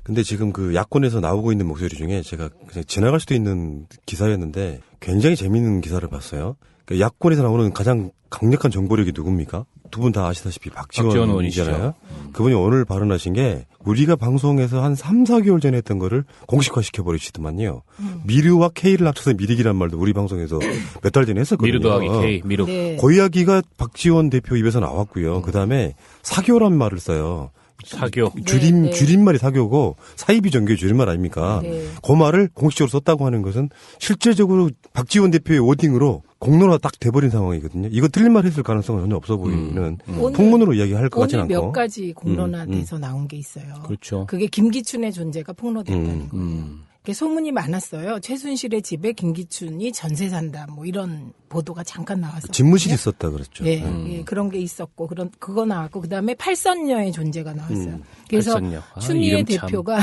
근데 지금 그 야권에서 나오고 있는 목소리 중에 제가 그냥 지나갈 수도 있는 기사였는데 굉장히 재미있는 기사를 봤어요. 그러니까 야권에서 나오는 가장 강력한 정보력이 누굽니까? 두 분 다 아시다시피 박지원 의원이잖아요. 그분이 오늘 발언하신 게 우리가 방송에서 한 3, 4개월 전에 했던 거를 공식화시켜버리시더만요. 미르와 K를 합쳐서 미르기란 말도 우리 방송에서 몇 달 전에 했었거든요. 미르 더하기 K, 미르. 네. 그 이야기가 박지원 대표 입에서 나왔고요. 그다음에 사교란 말을 써요. 사교. 줄임말이 사교고 사이비 종교의 줄임말 아닙니까? 네. 그 말을 공식적으로 썼다고 하는 것은 실질적으로 박지원 대표의 워딩으로 공론화 딱 돼버린 상황이거든요. 이거 틀린 말 했을 가능성은 전혀 없어 보이는 풍문으로 이야기할 것 같지는 오늘 않고. 몇 가지 공론화돼서 나온 게 있어요. 그렇죠. 그게 김기춘의 존재가 폭로됐다는 거예요. 그게 소문이 많았어요. 최순실의 집에 김기춘이 전세 산다. 뭐 이런 보도가 잠깐 나왔었어요. 집무실이 있었다 그랬죠. 예, 예, 그런 게 있었고 그거 나왔고 그다음에 팔선녀의 존재가 나왔어요. 그래서 팔선녀. 추미애 이름 참. 대표가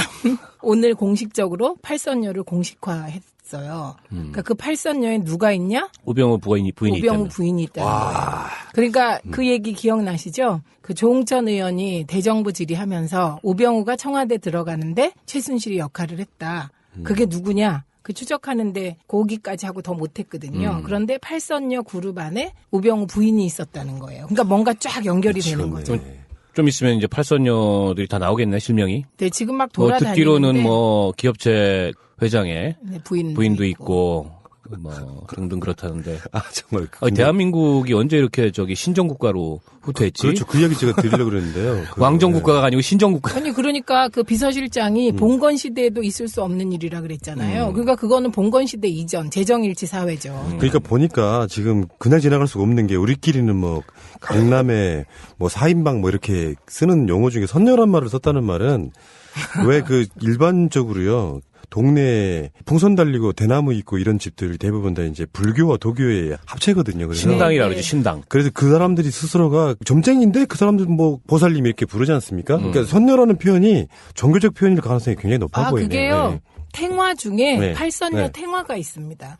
오늘 공식적으로 팔선녀를 공식화했어요. 그러니까 그 팔선녀에 누가 있냐? 우병우 부인이 우병우 있다면. 부인이 있다는 거예요. 그러니까 그 얘기 기억나시죠? 그 조홍천 의원이 대정부 질의하면서 우병우가 청와대 들어가는데 최순실이 역할을 했다. 그게 누구냐? 그 추적하는데 거기까지 하고 더 못했거든요. 그런데 팔선녀 그룹 안에 우병우 부인이 있었다는 거예요. 그러니까 뭔가 쫙 연결이 되는 거죠. 좀 있으면 이제 팔선녀들이 다 나오겠네, 실명이. 네, 지금 막 뭐 돌아다니는데. 듣기로는 뭐 기업체 회장에 네, 부인도 있고 뭐 등등 그렇다는데. 아 정말. 대한민국이 언제 이렇게 신정국가로 후퇴했지? 그렇죠. 그 이야기 제가 드리려고 그랬는데요. 왕정국가가 아니고 신정국가. 아니 그러니까 그 비서실장이 봉건 시대에도 있을 수 없는 일이라 그랬잖아요. 그러니까 그거는 봉건 시대 이전 재정일치 사회죠. 그러니까 보니까 지금 그냥 지나갈 수가 없는 게 우리끼리는 뭐 강남에 뭐 4인방 뭐 이렇게 쓰는 용어 중에 선녀란 말을 썼다는 말은 왜 그 일반적으로요. 동네에 풍선 달리고 대나무 있고 이런 집들 대부분 다 이제 불교와 도교의 합체거든요. 그래서 신당이라 그러죠, 신당. 그래서 그 사람들이 스스로가 점쟁인데 그 사람들 뭐 보살님 이렇게 부르지 않습니까? 그러니까 선녀라는 표현이 종교적 표현일 가능성이 굉장히 높아 보이네요. 그게요. 네. 탱화 중에 네. 팔선녀 네. 탱화가 있습니다.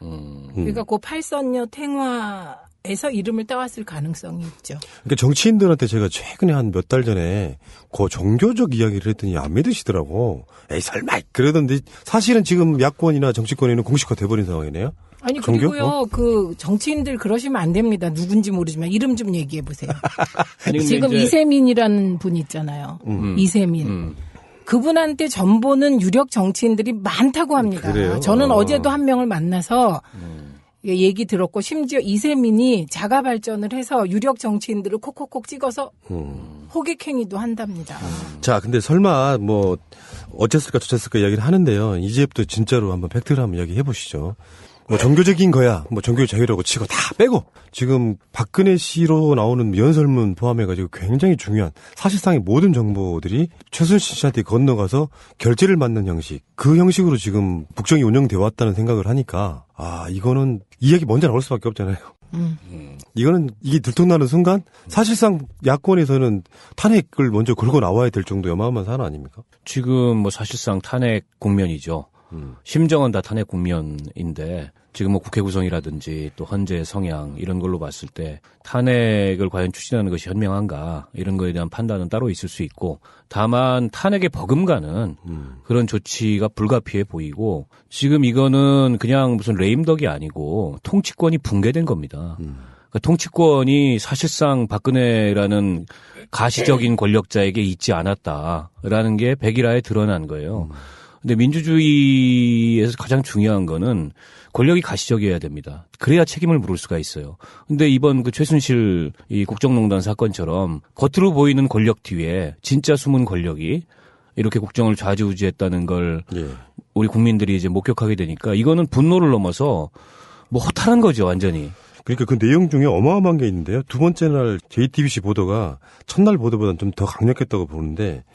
그러니까 그 팔선녀 탱화에서 이름을 따왔을 가능성이 있죠. 그러니까 정치인들한테 제가 최근에 한 몇 달 전에 그 종교적 이야기를 했더니 안 믿으시더라고. 에이 설마 그러던데 사실은 지금 야권이나 정치권에는 공식화 돼버린 상황이네요. 아니 종교? 그리고요 그 정치인들 그러시면 안 됩니다. 누군지 모르지만 이름 좀 얘기해 보세요. 아니, 근데 지금 이제 이세민이라는 분 있잖아요. 이세민. 그분한테 전보는 유력 정치인들이 많다고 합니다. 그래요? 저는 어제도 한 명을 만나서 얘기 들었고 심지어 이세민이 자가 발전을 해서 유력 정치인들을 콕콕콕 찍어서 호객행위도 한답니다. 자, 근데 설마 뭐 어쨌을까 저쨌을까 이야기를 하는데요. 이제부터 진짜로 한번 팩트를 한번 이야기해 보시죠. 뭐 종교적인 거야, 뭐 종교 자유라고 치고 다 빼고 지금 박근혜 씨로 나오는 연설문 포함해가지고 굉장히 중요한 사실상의 모든 정보들이 최순실 씨한테 건너가서 결제를 받는 형식, 그 형식으로 지금 국정이 운영돼 왔다는 생각을 하니까 이거는 이야기 먼저 나올 수밖에 없잖아요. 이거는 이게 들통나는 순간 사실상 야권에서는 탄핵을 먼저 걸고 나와야 될 정도의 어마어마한 사안 아닙니까? 지금 뭐 사실상 탄핵 국면이죠. 심정은 다 탄핵 국면인데 지금 뭐 국회 구성이라든지 또 헌재 성향 이런 걸로 봤을 때 탄핵을 과연 추진하는 것이 현명한가 이런 거에 대한 판단은 따로 있을 수 있고 다만 탄핵에 버금가는 그런 조치가 불가피해 보이고 지금 이거는 그냥 무슨 레임덕이 아니고 통치권이 붕괴된 겁니다. 그러니까 통치권이 사실상 박근혜라는 가시적인 권력자에게 있지 않았다라는 게 백일화에 드러난 거예요. 근데 민주주의에서 가장 중요한 거는 권력이 가시적이어야 됩니다. 그래야 책임을 물을 수가 있어요. 근데 이번 그 최순실 이 국정농단 사건처럼 겉으로 보이는 권력 뒤에 진짜 숨은 권력이 이렇게 국정을 좌지우지했다는 걸 우리 국민들이 이제 목격하게 되니까 이거는 분노를 넘어서 뭐 허탈한 거죠, 완전히. 그러니까 그 내용 중에 어마어마한 게 있는데요. 두 번째 날 JTBC 보도가 첫날 보도보다는 좀 더 강력했다고 보는데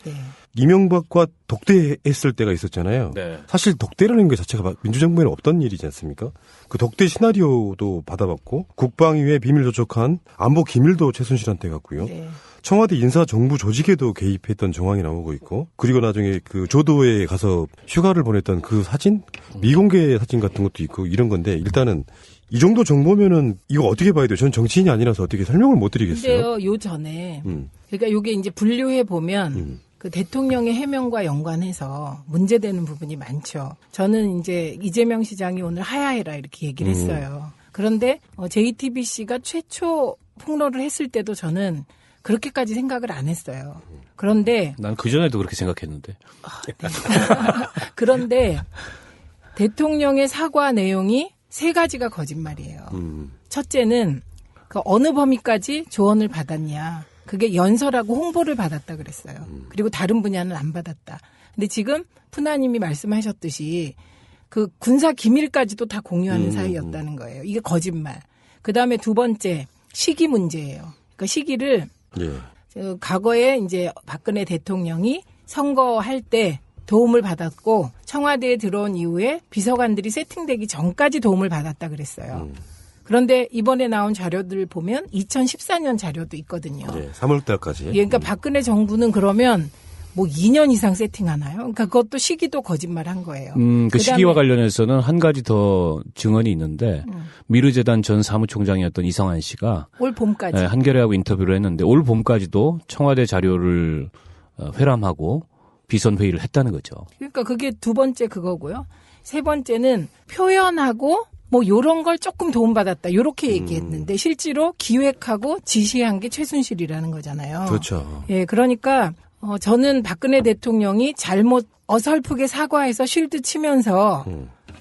이명박과 독대했을 때가 있었잖아요. 네. 사실 독대라는 것 자체가 민주정부에는 없던 일이지 않습니까? 그 독대 시나리오도 받아봤고 국방위에 비밀 조촉한 안보 기밀도 최순실한테 갔고요. 네. 청와대 인사 정부 조직에도 개입했던 정황이 나오고 있고 그리고 나중에 그 조도에 가서 휴가를 보냈던 그 사진 미공개 사진 같은 것도 있고 이런 건데 일단은 이 정도 정보면은 이거 어떻게 봐야 돼요? 전 정치인이 아니라서 어떻게 설명을 못 드리겠어요. 근데요, 요 전에 그러니까 요게 이제 분류해 보면 그 대통령의 해명과 연관해서 문제되는 부분이 많죠. 저는 이제 이재명 시장이 오늘 하야해라 이렇게 얘기를 했어요. 그런데 JTBC가 최초 폭로를 했을 때도 저는 그렇게까지 생각을 안 했어요. 그런데 난 그전에도 그렇게 생각했는데. 네. 그런데 대통령의 사과 내용이 3가지가 거짓말이에요. 첫째는 그 어느 범위까지 조언을 받았냐. 그게 연설하고 홍보를 받았다 그랬어요. 그리고 다른 분야는 안 받았다. 근데 지금 푸나님이 말씀하셨듯이 그 군사 기밀까지도 다 공유하는 사이였다는 거예요. 이게 거짓말. 그다음에 2번째 시기 문제예요. 그러니까 시기를 예. 과거에 이제 박근혜 대통령이 선거할 때 도움을 받았고 청와대에 들어온 이후에 비서관들이 세팅되기 전까지 도움을 받았다 그랬어요. 그런데 이번에 나온 자료들 보면 2014년 자료도 있거든요. 예, 3월 달까지. 예, 그러니까 박근혜 정부는 그러면 뭐 2년 이상 세팅하나요? 그러니까 그것도 시기도 거짓말한 거예요. 그 시기와 관련해서는 한 가지 더 증언이 있는데 미르재단 전 사무총장이었던 이성한 씨가 올 봄까지. 한겨레하고 인터뷰를 했는데 올 봄까지도 청와대 자료를 회람하고 비선 회의를 했다는 거죠. 그러니까 그게 2번째 그거고요. 3번째는 표현하고 뭐 요런 걸 조금 도움받았다. 요렇게 얘기했는데 실제로 기획하고 지시한 게 최순실이라는 거잖아요. 그렇죠. 예, 그러니까 저는 박근혜 대통령이 잘못 어설프게 사과해서 쉴드 치면서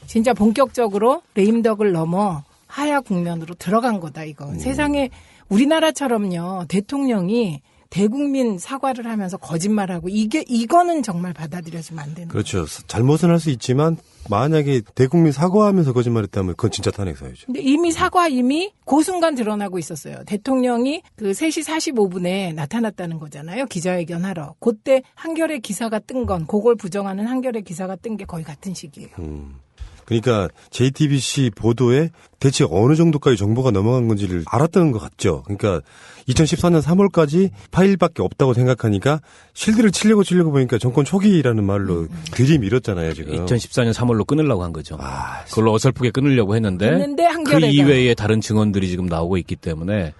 진짜 본격적으로 레임덕을 넘어 하야 국면으로 들어간 거다 이건. 세상에 우리나라처럼요. 대통령이 대국민 사과를 하면서 거짓말하고 이거는 정말 받아들여지면 안 되는 그렇죠. 잘못은 할 수 있지만 만약에 대국민 사과하면서 거짓말했다면 그건 진짜 탄핵 사유죠. 근데 이미 그 순간 드러나고 있었어요. 대통령이 그 3시 45분에 나타났다는 거잖아요. 기자회견 하러. 그때 한겨레 기사가 뜬 건 그걸 부정하는 한겨레 기사가 뜬 게 거의 같은 시기예요. 그러니까 JTBC 보도에 대체 어느 정도까지 정보가 넘어간 건지를 알았다는 것 같죠. 그러니까 2014년 3월까지 파일밖에 없다고 생각하니까 실드를 치려고 보니까 정권 초기라는 말로 들이밀었잖아요, 지금. 2014년 3월로 끊으려고 한 거죠. 그걸로 어설프게 끊으려고 했는데 그 한겨레가. 이외에 다른 증언들이 지금 나오고 있기 때문에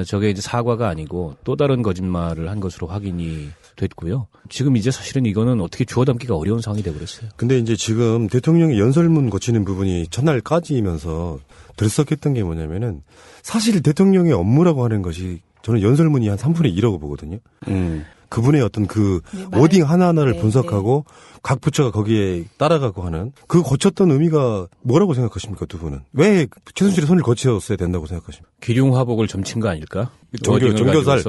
저게 이제 사과가 아니고 또 다른 거짓말을 한 것으로 확인이 됐고요. 지금 이제 사실은 이거는 어떻게 주워 담기가 어려운 상황이 되어버렸어요. 근데 이제 지금 대통령이 연설문 거치는 부분이 첫날까지면서 들썩했던 게 뭐냐면은 사실 대통령의 업무라고 하는 것이 저는 연설문이 한 3분의 2라고 보거든요. 그분의 어떤 그 워딩 하나하나를 분석하고 각 부처가 거기에 따라가고 하는 그 거쳤던 의미가 뭐라고 생각하십니까, 두 분은? 왜 최순실의 손을 거치었어야 된다고 생각하십니까? 기륭화복을 점친 거 아닐까? 종교살.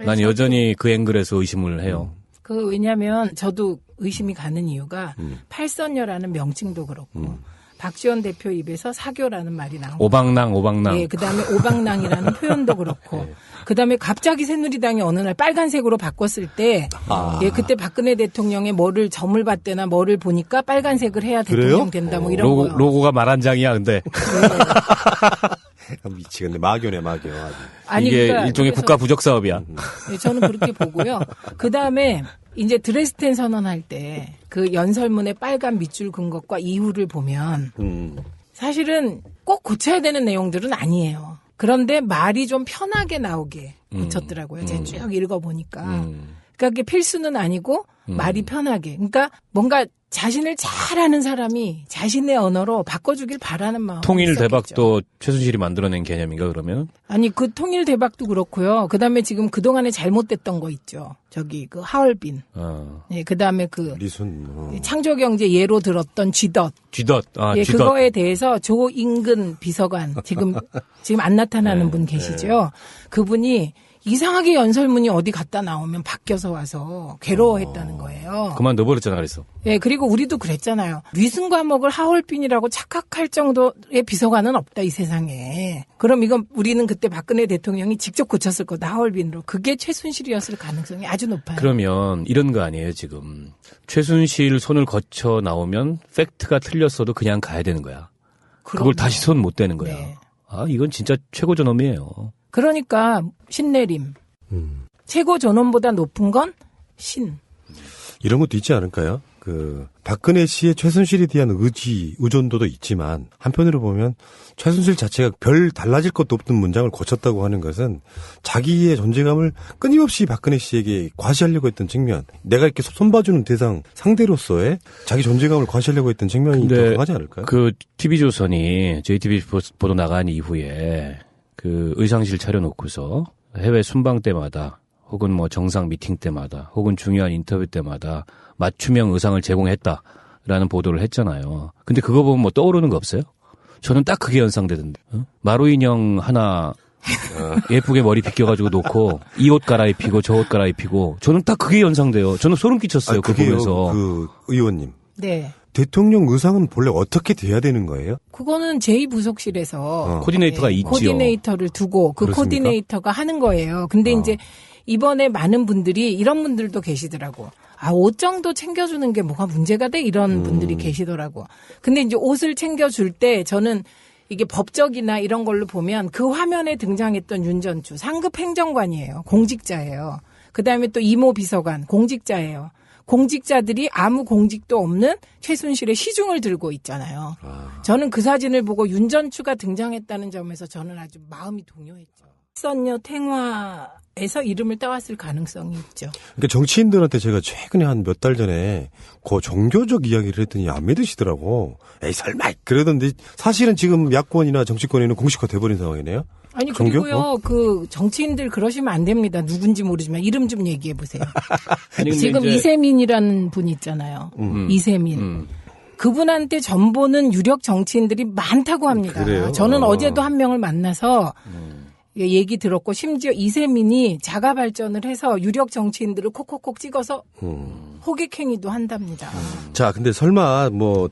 난 여전히 그 앵글에서 의심을 해요. 왜냐면 저도 의심이 가는 이유가 팔선녀라는 명칭도 그렇고 박지원 대표 입에서 사교라는 말이 나온 오방랑. 예, 그다음에 오방랑이라는 표현도 그렇고 그다음에 갑자기 새누리당이 어느 날 빨간색으로 바꿨을 때 예, 그때 박근혜 대통령의 뭐를 점을 봤대나 뭐를 보니까 빨간색을 해야 대통령 된다 뭐 이런 거. 로고가 말 한 장이야, 근데. 미치겠네. 막연해, 막연. 아니, 이게 그러니까 일종의 국가 부적 사업이야. 예, 저는 그렇게 보고요. 그다음에 이제 드레스덴 선언할 때 그 연설문에 빨간 밑줄 긋은 것과 이유를 보면 사실은 꼭 고쳐야 되는 내용들은 아니에요. 그런데 말이 좀 편하게 나오게 고쳤더라고요. 제가 쭉 읽어보니까. 그러니까 그게 필수는 아니고 말이 편하게. 그러니까 뭔가 자신을 잘 아는 사람이 자신의 언어로 바꿔주길 바라는 마음. 통일 대박도 최순실이 만들어낸 개념인가 그러면? 아니 그 통일 대박도 그렇고요. 그다음에 지금 그동안에 잘못됐던 거 있죠. 저기 그 하얼빈. 네, 그다음에 그 리순. 창조경제 예로 들었던 쥐덫. 예, 쥐덫. 그거에 대해서 조인근 비서관 지금 안 나타나는 분 계시죠. 그분이 이상하게 연설문이 어디 갔다 나오면 바뀌어서 와서 괴로워했다는 거예요. 그만 넣어버렸잖아, 그래서. 예, 그리고 우리도 그랬잖아요. 위승 과목을 하얼빈이라고 착각할 정도의 비서관은 없다, 이 세상에. 그럼 이건 우리는 그때 박근혜 대통령이 직접 고쳤을 거다, 하얼빈으로. 그게 최순실이었을 가능성이 아주 높아요. 그러면 이런 거 아니에요, 지금. 최순실 손을 거쳐 나오면 팩트가 틀렸어도 그냥 가야 되는 거야. 그걸 다시 손 못 대는 거야. 네. 이건 진짜 최고 존엄이에요. 그러니까 신내림. 최고 존엄보다 높은 건 신. 이런 것도 있지 않을까요? 박근혜 씨의 최순실에 대한 의존도도 있지만 한편으로 보면 최순실 자체가 별 달라질 것도 없는 문장을 거쳤다고 하는 것은 자기의 존재감을 끊임없이 박근혜 씨에게 과시하려고 했던 측면, 내가 이렇게 손봐주는 대상 상대로서의 자기 존재감을 과시하려고 했던 측면이 더 강하지 않을까요? 그 TV조선이 JTBC 보도 나간 이후에 그 의상실 차려놓고서 해외 순방 때마다 혹은 뭐 정상 미팅 때마다 혹은 중요한 인터뷰 때마다 맞춤형 의상을 제공했다라는 보도를 했잖아요. 근데 그거 보면 뭐 떠오르는 거 없어요? 저는 딱 그게 연상되던데. 마루 인형 하나 예쁘게 머리 빗겨가지고 놓고 이 옷 갈아입히고 저 옷 갈아입히고 저는 딱 그게 연상돼요. 저는 소름 끼쳤어요. 그거 보면서. 그 의원님. 네. 대통령 의상은 본래 어떻게 돼야 되는 거예요? 그거는 제2부속실에서 코디네이터가 있지요. 코디네이터를 두고 그 그렇습니까? 코디네이터가 하는 거예요. 근데 이제 이번에 많은 분들이 이런 분들도 계시더라고. 아, 옷 정도 챙겨주는 게 뭐가 문제가 돼? 이런 분들이 계시더라고. 근데 이제 옷을 챙겨줄 때 저는 이게 법적이나 이런 걸로 보면 그 화면에 등장했던 윤전추 상급 행정관이에요. 공직자예요. 그다음에 또 이모 비서관 공직자예요. 공직자들이 아무 공직도 없는 최순실의 시중을 들고 있잖아요. 저는 그 사진을 보고 윤전추가 등장했다는 점에서 저는 아주 마음이 동요했죠. 선녀 탱화에서 이름을 따왔을 가능성이 있죠. 그러니까 정치인들한테 제가 최근에 한 몇 달 전에 그 종교적 이야기를 했더니 안 믿으시더라고. 에이 설마 그러던데 사실은 지금 야권이나 정치권에는 공식화 돼버린 상황이네요. 아니 종교? 그리고요 그 정치인들 그러시면 안 됩니다. 누군지 모르지만 이름 좀 얘기해 보세요. 아니, 근데 지금 이제 이세민이라는 분 있잖아요. 이세민. 그분한테 전보는 유력 정치인들이 많다고 합니다. 그래요? 저는 어제도 한 명을 만나서 얘기 들었고 심지어 이세민이 자가 발전을 해서 유력 정치인들을 콕콕콕 찍어서 호객행위도 한답니다. 자, 근데 설마 뭐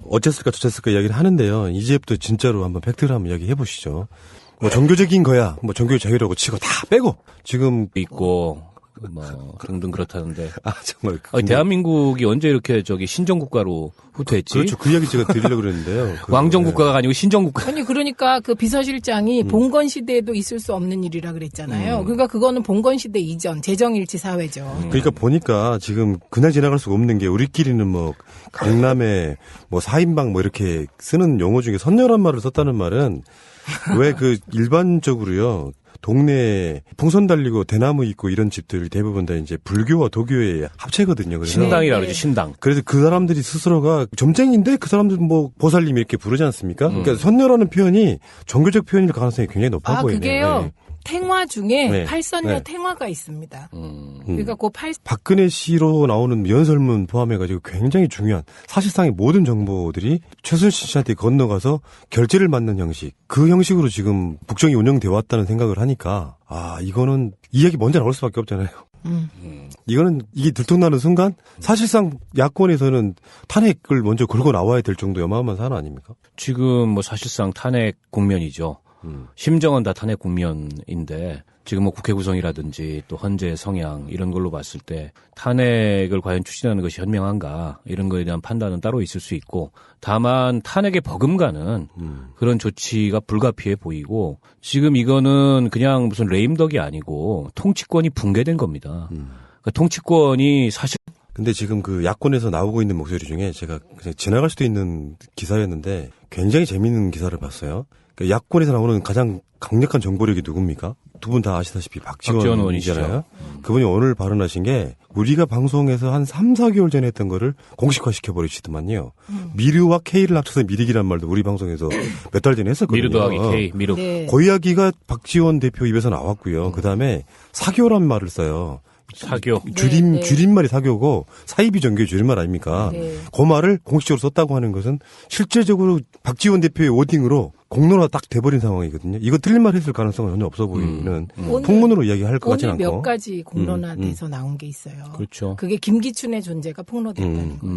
어쨌을까 저쨌을까 이야기를 하는데요. 이제부터 진짜로 한번 팩트를 한번 이야기해 보시죠. 뭐 종교적인 거야, 뭐 종교 자유라고 치고 다 빼고 지금 있고 뭐 등등 그렇다는데. 정말 대한민국이 언제 이렇게 저기 신정국가로 후퇴했지? 그렇죠. 그 이야기 제가 드리려고 그랬는데요. 왕정국가가 아니고 신정국가. 아니 그러니까 그 비서실장이 봉건 시대에도 있을 수 없는 일이라 그랬잖아요. 그러니까 그거는 봉건 시대 이전 재정일치 사회죠. 그러니까 보니까 지금 그냥 지나갈 수가 없는 게 우리끼리는 뭐 강남에 뭐 4인방 뭐 이렇게 쓰는 용어 중에 선녀란 말을 썼다는 말은 왜 그 일반적으로요. 동네에 풍선 달리고 대나무 있고 이런 집들 대부분 다 이제 불교와 도교의 합체거든요. 그래서 신당이라고 그러죠, 신당. 그래서 그 사람들이 스스로가 점쟁인데 그 사람들 뭐 보살님 이렇게 부르지 않습니까? 그러니까 선녀라는 표현이 종교적 표현일 가능성이 굉장히 높아 보이네요. 그게요. 네. 탱화 중에 네. 팔선녀 네. 탱화가 있습니다. 그러니까 그 박근혜 씨로 나오는 연설문 포함해가지고 굉장히 중요한 사실상의 모든 정보들이 최순실 씨한테 건너가서 결제를 받는 형식, 그 형식으로 지금 국정이 운영돼 왔다는 생각을 하니까 이거는 이야기 먼저 나올 수밖에 없잖아요. 이거는 이게 들통나는 순간 사실상 야권에서는 탄핵을 먼저 걸고 나와야 될 정도 어마어마한 사안 아닙니까? 지금 뭐 사실상 탄핵 국면이죠. 심정은 다 탄핵 국면인데 지금 뭐 국회 구성이라든지 또 헌재 성향 이런 걸로 봤을 때 탄핵을 과연 추진하는 것이 현명한가 이런 거에 대한 판단은 따로 있을 수 있고 다만 탄핵에 버금가는 그런 조치가 불가피해 보이고 지금 이거는 그냥 무슨 레임덕이 아니고 통치권이 붕괴된 겁니다. 그러니까 통치권이 사실 근데 지금 그 야권에서 나오고 있는 목소리 중에 제가 그냥 지나갈 수도 있는 기사였는데 굉장히 재미있는 기사를 봤어요. 그 야권에서 나오는 가장 강력한 정보력이 누굽니까? 두 분 다 아시다시피 박지원 의원이잖아요. 그분이 오늘 발언하신 게 우리가 방송에서 한 3, 4개월 전에 했던 거를 공식화시켜버리시더만요. 미르와 K를 합쳐서 미륵이란 말도 우리 방송에서 몇 달 전에 했었거든요. 미르 더하기 K, 미륵. 네. 그 이야기가 박지원 대표 입에서 나왔고요. 그다음에 사교란 말을 써요. 사교. 네. 줄임말이 사교고 사이비 종교의 줄임말 아닙니까? 네. 그 말을 공식적으로 썼다고 하는 것은 실질적으로 박지원 대표의 워딩으로 공론화 딱 돼버린 상황이거든요. 이거 틀린 말 했을 가능성은 전혀 없어 보이는 풍문으로 이야기할 것 같지는 오늘 않고. 몇 가지 공론화돼서 나온 게 있어요. 그렇죠. 그게 김기춘의 존재가 폭로됐다는 거.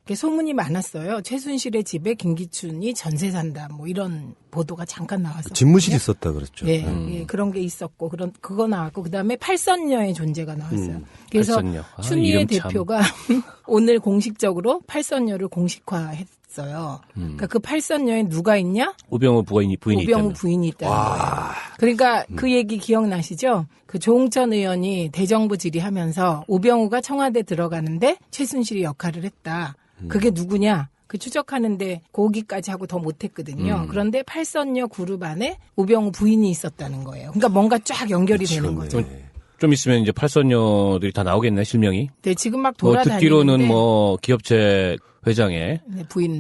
그게 소문이 많았어요. 최순실의 집에 김기춘이 전세 산다. 뭐 이런 보도가 잠깐 나왔었어요. 집무실이 있었다 그랬죠. 예, 예, 그런 게 있었고 그거 나왔고 그다음에 팔선녀의 존재가 나왔어요. 그래서 팔선녀. 추미애 이름 참. 대표가 오늘 공식적으로 팔선녀를 공식화했죠. 있었어요. 그러니까 그 팔선녀에 누가 있냐? 우병우 부인이 우병우 있다면. 부인이 있다는 거예요. 그러니까 그 얘기 기억나시죠? 그 조홍천 의원이 대정부 질의하면서 우병우가 청와대 들어가는데 최순실이 역할을 했다. 그게 누구냐? 그 추적하는데 거기까지 하고 더 못했거든요. 그런데 팔선녀 그룹 안에 우병우 부인이 있었다는 거예요. 그러니까 뭔가 쫙 연결이 되는 거죠. 좀 있으면 이제 팔선녀들이 다 나오겠네, 실명이. 네, 지금 막 뭐 돌아다니는데 듣기로는 뭐 기업체 회장의 네, 부인도